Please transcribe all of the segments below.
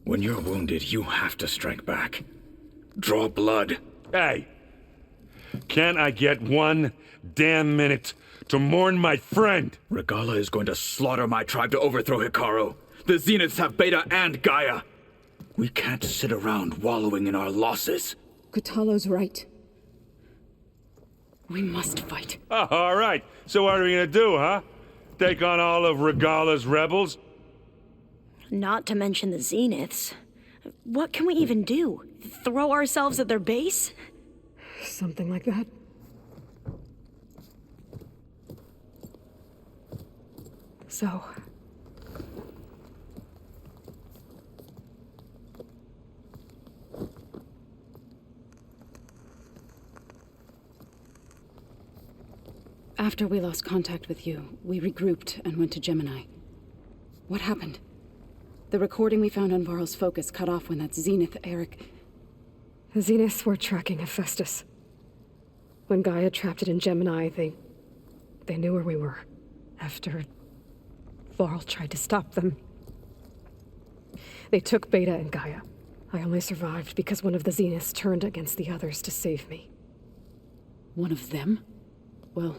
When you're wounded, you have to strike back. Draw blood. Hey! Can't I get one damn minute to mourn my friend? Regala is going to slaughter my tribe to overthrow Hikaru. The Zeniths have Beta and Gaia. We can't sit around wallowing in our losses. Kotallo's right. We must fight. Oh, all right. So what are we gonna do, huh? Take on all of Regala's rebels? Not to mention the Zeniths. What can we even do? Throw ourselves at their base? Something like that. So... After we lost contact with you, we regrouped and went to Gemini. What happened? The recording we found on Varl's focus cut off when that Zenith, Eric... The Zeniths were tracking Hephaestus. When Gaia trapped it in Gemini, they knew where we were. After Varl tried to stop them. They took Beta and Gaia. I only survived because one of the Zeniths turned against the others to save me. One of them? Well...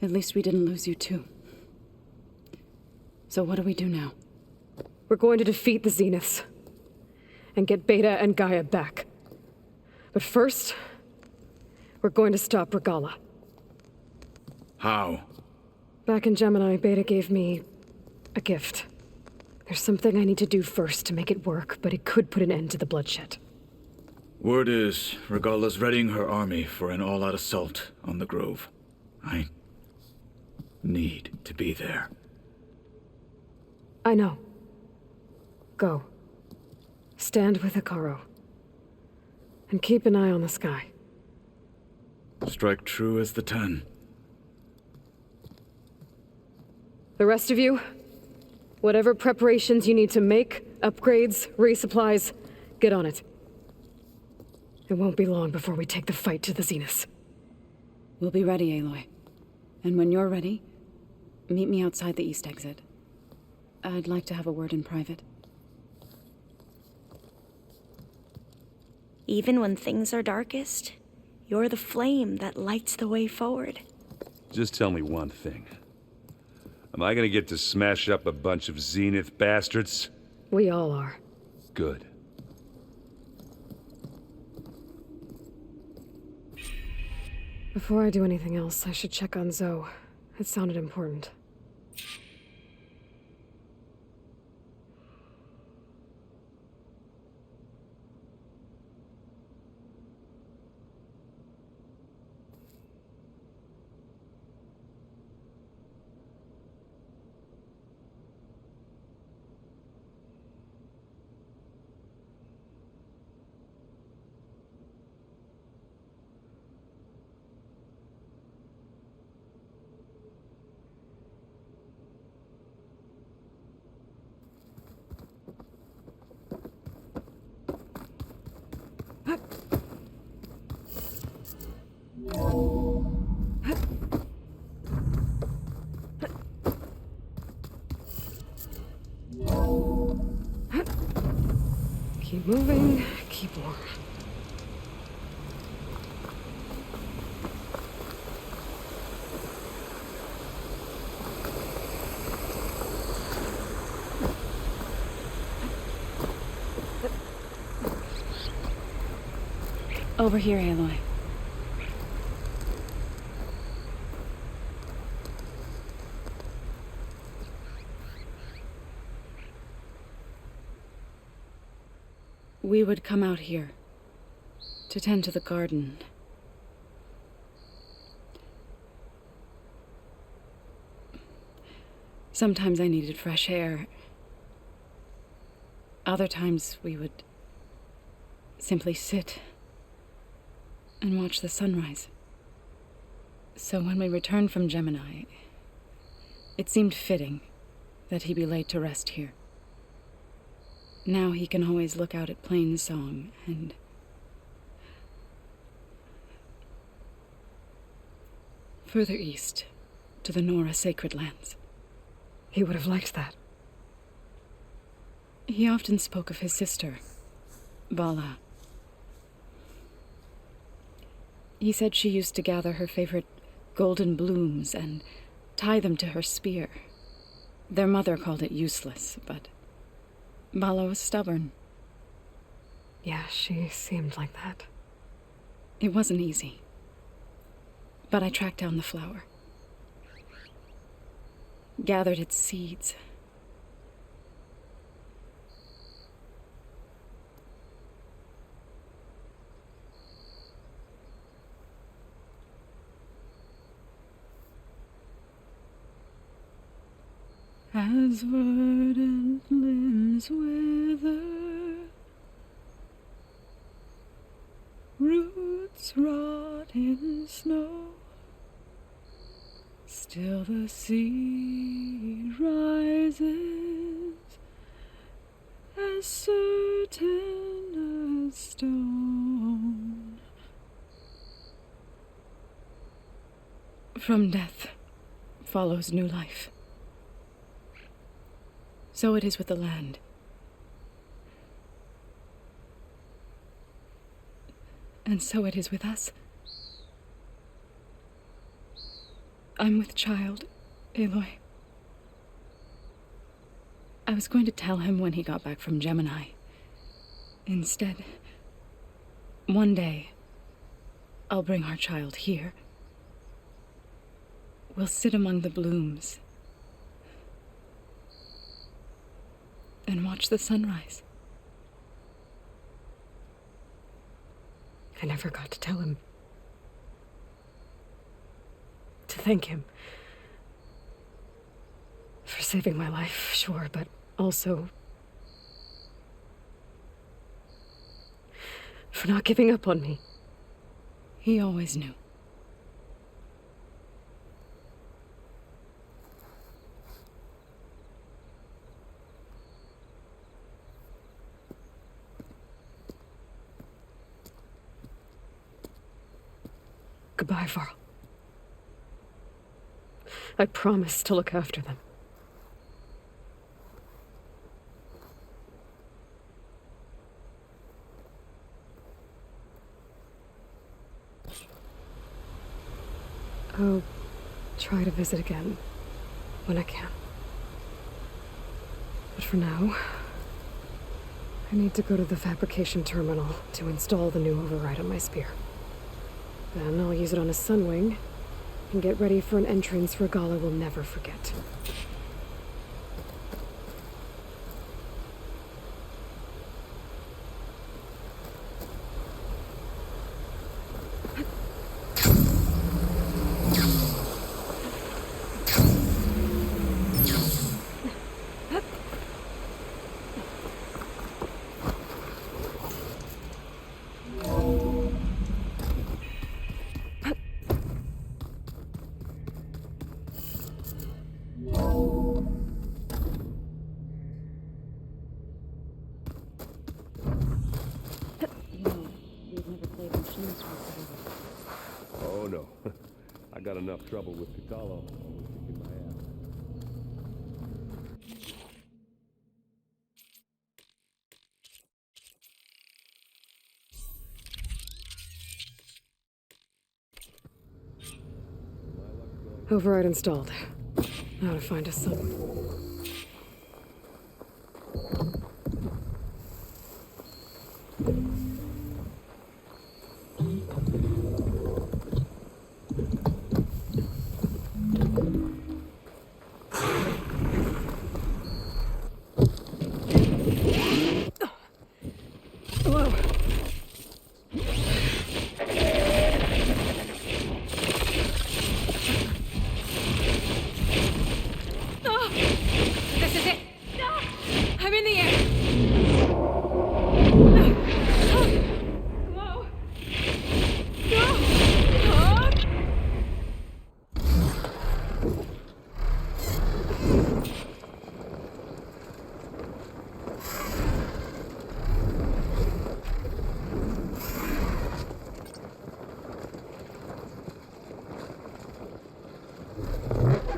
at least we didn't lose you too. So what do we do now? We're going to defeat the Zeniths. And get Beta and Gaia back. But first, we're going to stop Regala. How? Back in Gemini, Beta gave me a gift. There's something I need to do first to make it work, but it could put an end to the bloodshed. Word is, Regala's readying her army for an all-out assault on the Grove. I need to be there. I know. Go. Stand with Hikaru. And keep an eye on the sky. Strike true as the 10. The rest of you, whatever preparations you need to make, upgrades, resupplies, get on it. It won't be long before we take the fight to the Zeniths. We'll be ready, Aloy. And when you're ready, meet me outside the east exit. I'd like to have a word in private. Even when things are darkest, you're the flame that lights the way forward. Just tell me one thing. Am I gonna get to smash up a bunch of Zenith bastards? We all are. Good. Before I do anything else, I should check on Zoe. It sounded important. Keep moving, keep warm. Over here, Aloy. We would come out here to tend to the garden. Sometimes I needed fresh air. Other times we would simply sit and watch the sunrise. So when we returned from Gemini, it seemed fitting that he be laid to rest here. Now he can always look out at Plainsong and... further east, to the Nora sacred lands. He would have liked that. He often spoke of his sister, Bala. He said she used to gather her favorite golden blooms and tie them to her spear. Their mother called it useless, but Bala was stubborn. Yeah, she seemed like that. It wasn't easy, but I tracked down the flower, gathered its seeds. As verdant limbs wither, roots rot in snow, still the seed rises, as certain as stone. From death follows new life. So it is with the land. And so it is with us. I'm with child, Aloy. I was going to tell him when he got back from Gemini. Instead, one day, I'll bring our child here. We'll sit among the blooms and watch the sunrise. I never got to tell him. To thank him. For saving my life, sure, but also for not giving up on me. He always knew. Goodbye, Varl. I promise to look after them. I'll try to visit again when I can. But for now, I need to go to the fabrication terminal to install the new override on my spear. Then I'll use it on a sunwing and get ready for an entrance Regala will never forget. Oh no. I got enough trouble with Piccolo. Kicking my ass. Override installed. Now to find a sun.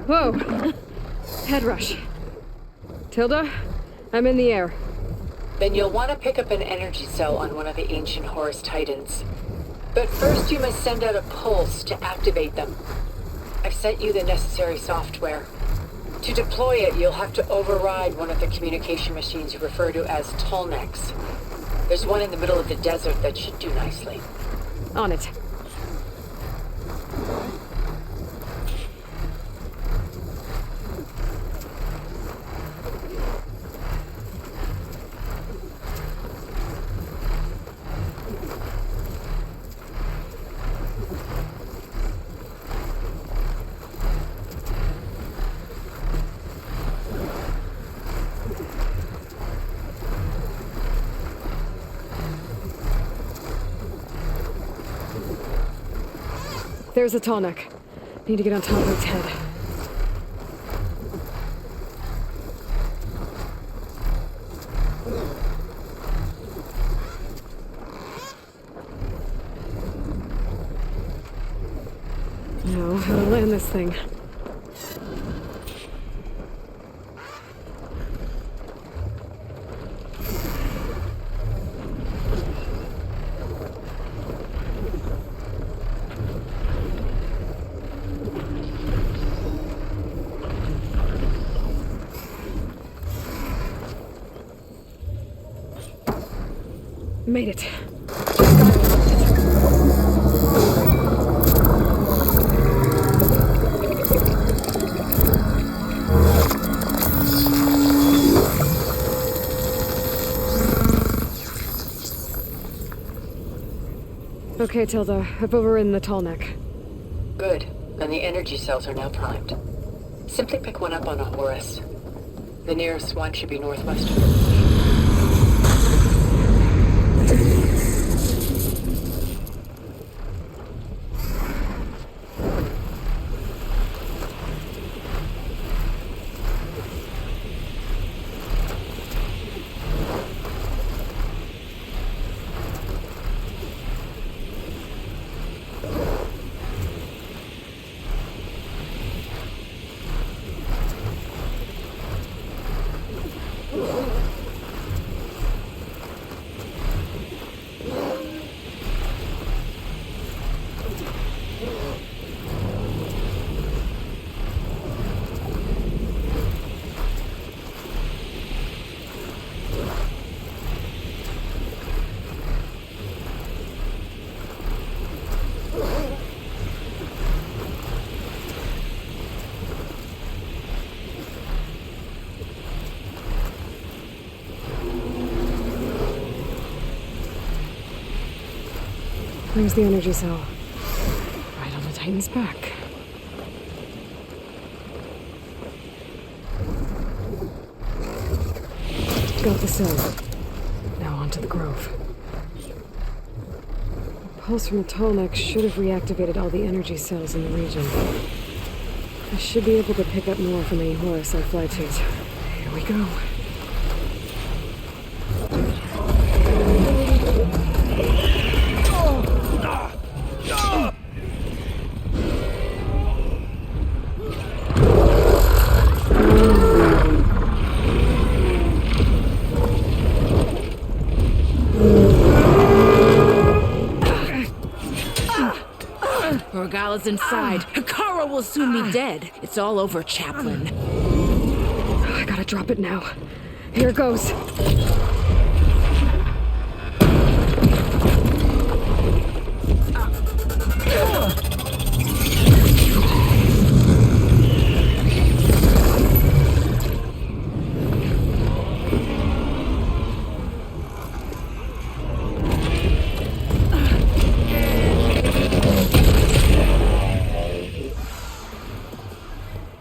Whoa! Head rush. Tilda, I'm in the air. Then you'll want to pick up an energy cell on one of the ancient Horus Titans. But first you must send out a pulse to activate them. I've sent you the necessary software. To deploy it, you'll have to override one of the communication machines you refer to as Tolnecs. There's one in the middle of the desert that should do nicely. On it. There's a Tallneck. Need to get on top of its head. Now, how to land this thing. Made it. Okay, Tilda. I've overridden the Tallneck. Good. And the energy cells are now primed. Simply pick one up on a Horus. The nearest one should be northwest of your position. There's the energy cell. Right on the Titan's back. Got the cell. Now onto the grove. The pulse from the Tallneck should have reactivated all the energy cells in the region. I should be able to pick up more from any Horus I fly to. Here we go. Orgala's inside. Hikara will soon be dead. It's all over, Chaplain. I gotta drop it now. Here it goes.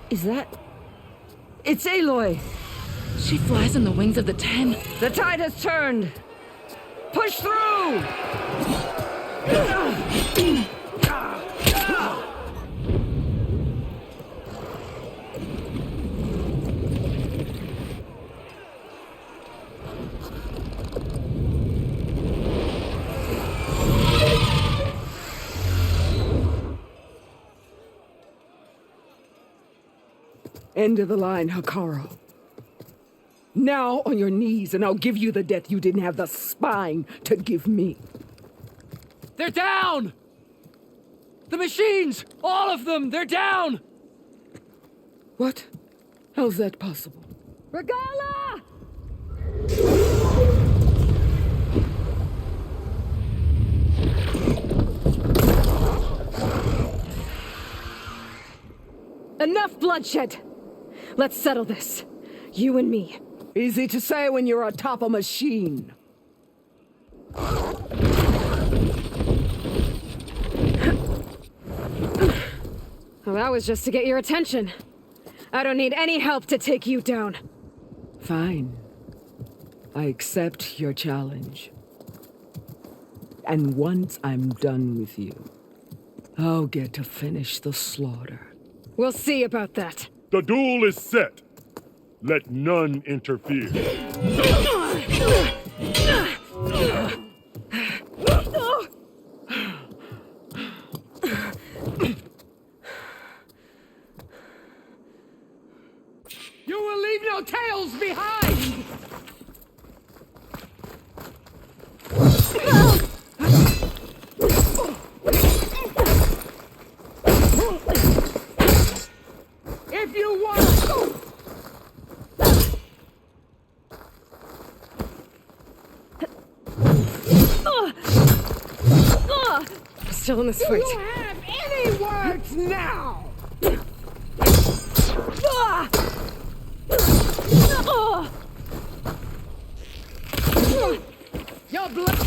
Is that... It's Aloy! She flies on the wings of the 10. The tide has turned! Push through! End of the line, Hikaru. Now on your knees, and I'll give you the death you didn't have the spine to give me. They're down! The machines! All of them! They're down! What? How's that possible? Regala! Enough bloodshed! Let's settle this. You and me. Easy to say when you're atop a machine. Well, that was just to get your attention. I don't need any help to take you down. Fine. I accept your challenge. And once I'm done with you, I'll get to finish the slaughter. We'll see about that. The duel is set. Let none interfere. You will leave no tales behind! If you want... Still in this Do fight. you have any words now? Your blood...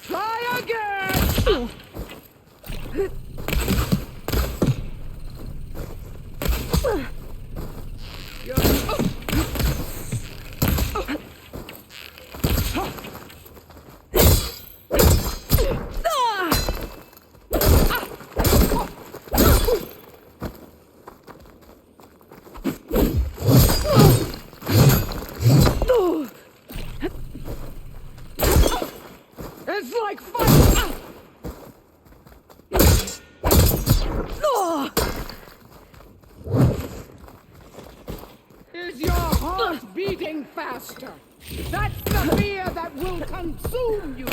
Try again! It's like fire! Is your heart beating faster? That's the fear that will consume you!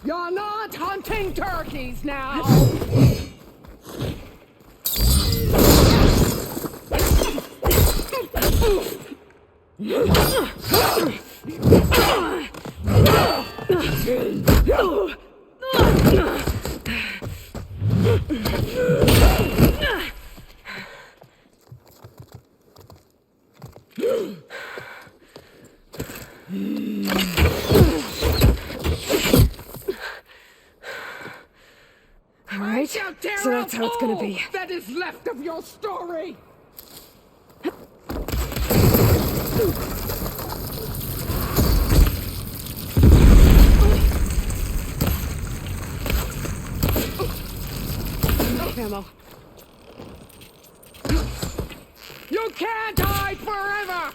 You're not hunting turkeys now! All right, so that's how it's gonna be. That is left of your story! Ammo. You can't hide forever!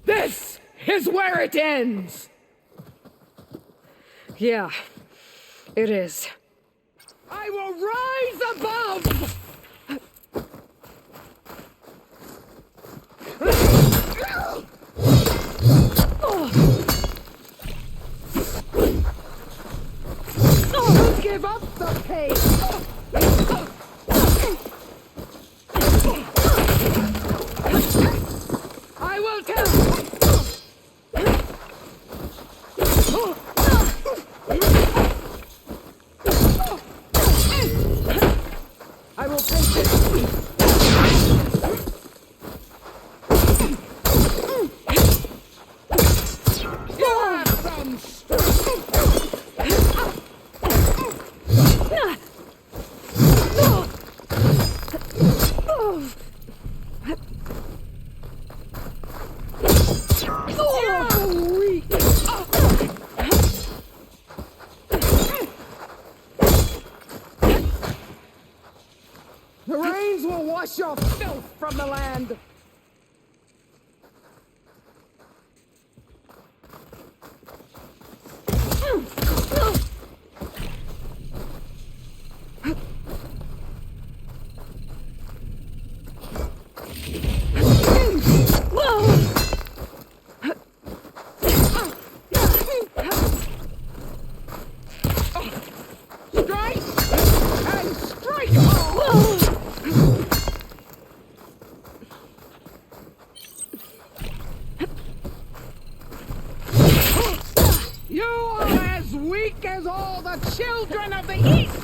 This is where it ends! Yeah, it is. I will rise above! Don't give up the pace! I will tell. I will take it. You have some The rains will wash your filth from the land. Strike and strike hard. You are as weak as all the children of the East!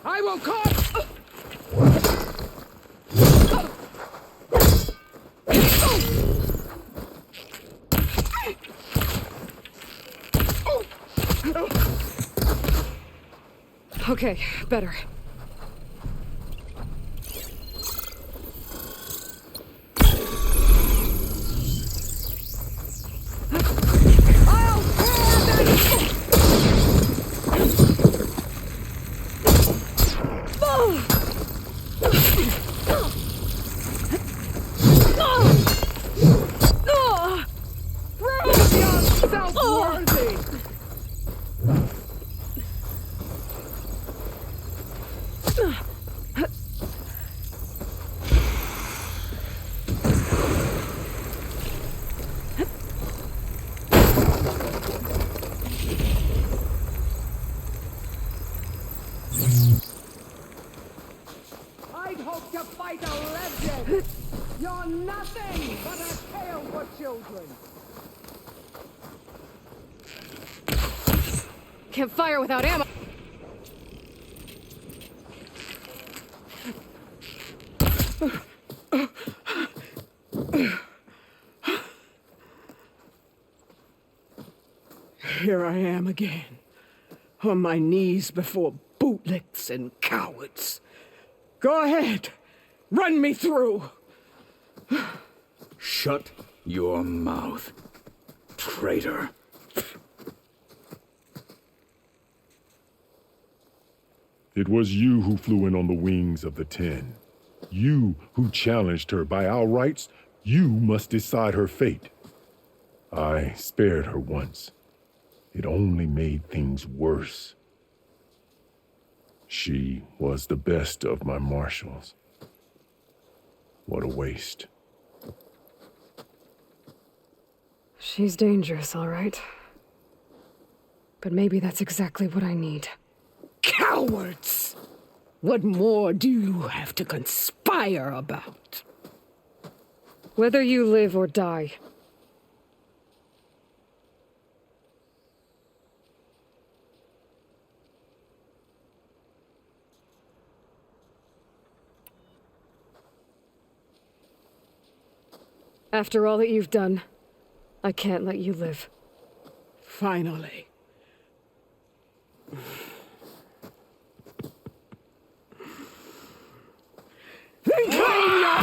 I will call... Okay, better. Prove yourself worthy! I'd hope to fight a legend! You're nothing but a tale for children! Can't fire without ammo. Here I am again, on my knees before bootlicks and cowards. Go ahead, run me through. Shut your mouth, traitor. It was you who flew in on the wings of the 10. You who challenged her. By our rights, you must decide her fate. I spared her once. It only made things worse. She was the best of my marshals. What a waste. She's dangerous, all right. But maybe that's exactly what I need. Cowards! What more do you have to conspire about? Whether you live or die. After all that you've done, I can't let you live. Finally. Then claim your...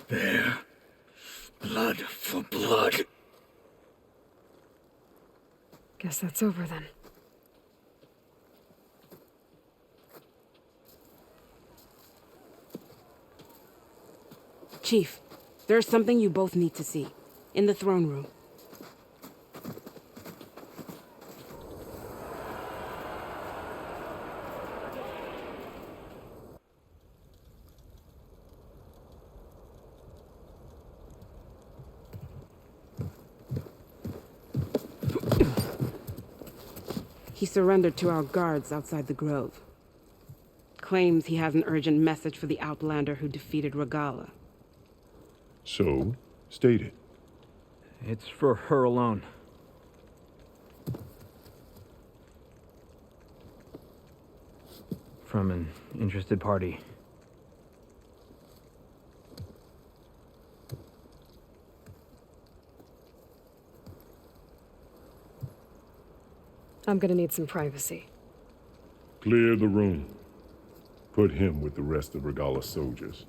There. Blood for blood. Guess that's over then. Chief, there's something you both need to see. In the throne room. He surrendered to our guards outside the grove. Claims he has an urgent message for the Outlander who defeated Regala. So, state it. It's for her alone. From an interested party. I'm gonna need some privacy. Clear the room. Put him with the rest of Regala's soldiers.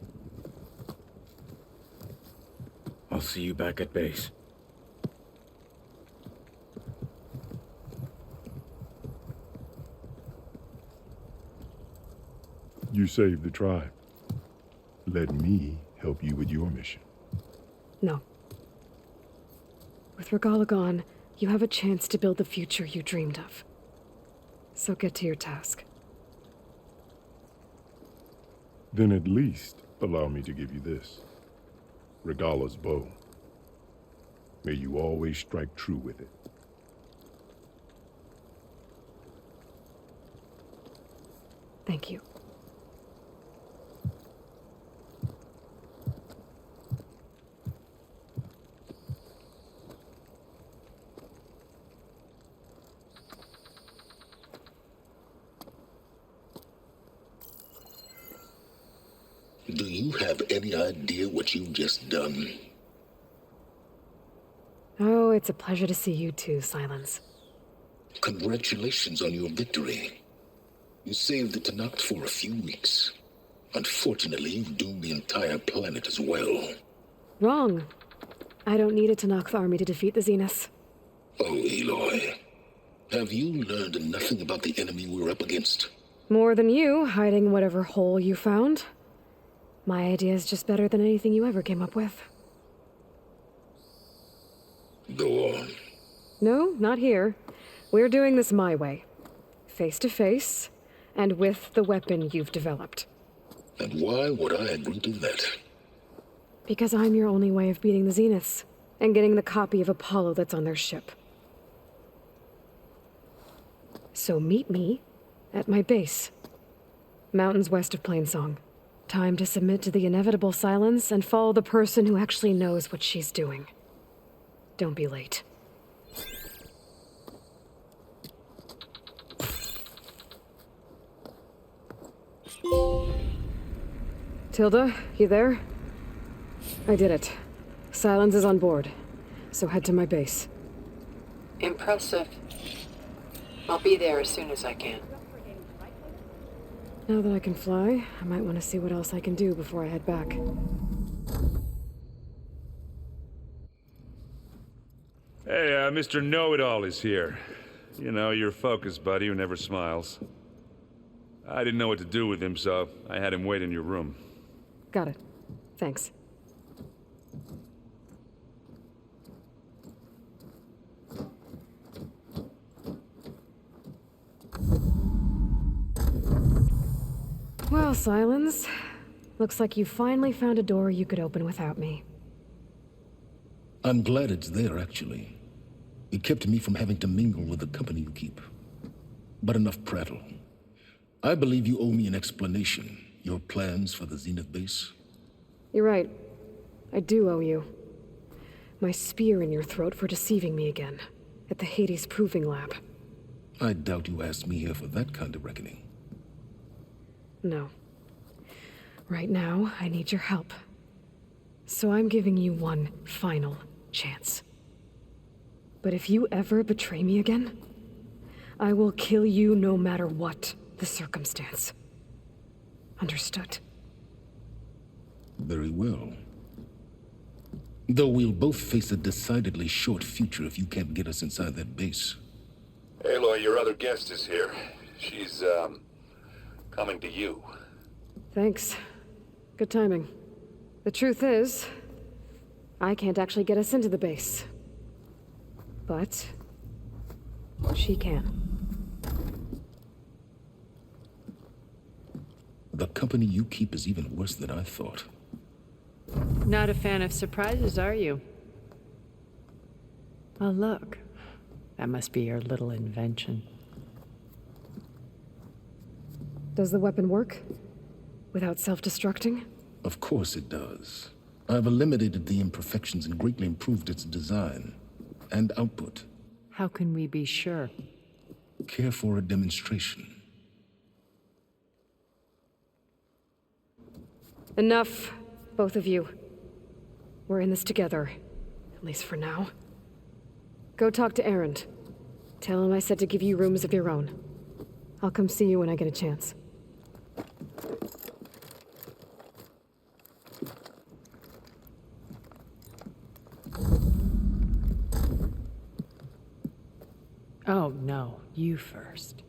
I'll see you back at base. You saved the tribe. Let me help you with your mission. No. With Regala gone, you have a chance to build the future you dreamed of. So get to your task. Then at least allow me to give you this. Regala's bow. May you always strike true with it. Thank you. Do you have any idea what you've just done? Oh, it's a pleasure to see you too, Silence. Congratulations on your victory. You saved the Tenakth for a few weeks. Unfortunately, you've doomed the entire planet as well. Wrong. I don't need a Tenakth army to defeat the Zeniths. Oh, Aloy. Have you learned nothing about the enemy we're up against? More than you, hiding whatever hole you found. My idea is just better than anything you ever came up with. Go on. No, not here. We're doing this my way. Face to face, and with the weapon you've developed. And why would I agree to that? Because I'm your only way of beating the Zeniths, and getting the copy of Apollo that's on their ship. So meet me at my base. Mountains west of Plainsong. Time to submit to the inevitable silence and follow the person who actually knows what she's doing. Don't be late. Tilda, you there? I did it. Silence is on board, so head to my base. Impressive. I'll be there as soon as I can. Now that I can fly, I might want to see what else I can do before I head back. Hey, Mr. Know-It-All is here. You know, your focus buddy who never smiles. I didn't know what to do with him, so I had him wait in your room. Got it. Thanks. Well, Silence. Looks like you finally found a door you could open without me. I'm glad it's there, actually. It kept me from having to mingle with the company you keep. But enough prattle. I believe you owe me an explanation. Your plans for the Zenith base? You're right. I do owe you. My spear in your throat for deceiving me again. At the Hades Proving Lab. I doubt you asked me here for that kind of reckoning. No. Right now, I need your help. So I'm giving you one final chance. But if you ever betray me again, I will kill you no matter what the circumstance. Understood? Very well. Though we'll both face a decidedly short future if you can't get us inside that base. Aloy, your other guest is here. She's, coming to you. Thanks. Good timing. The truth is, I can't actually get us into the base. But she can. The company you keep is even worse than I thought. Not a fan of surprises, are you? Oh, look. That must be your little invention. Does the weapon work? Without self-destructing? Of course it does. I've eliminated the imperfections and greatly improved its design and output. How can we be sure? Care for a demonstration? Enough, both of you. We're in this together, at least for now. Go talk to Erend. Tell him I said to give you rooms of your own. I'll come see you when I get a chance. Oh, no. You first.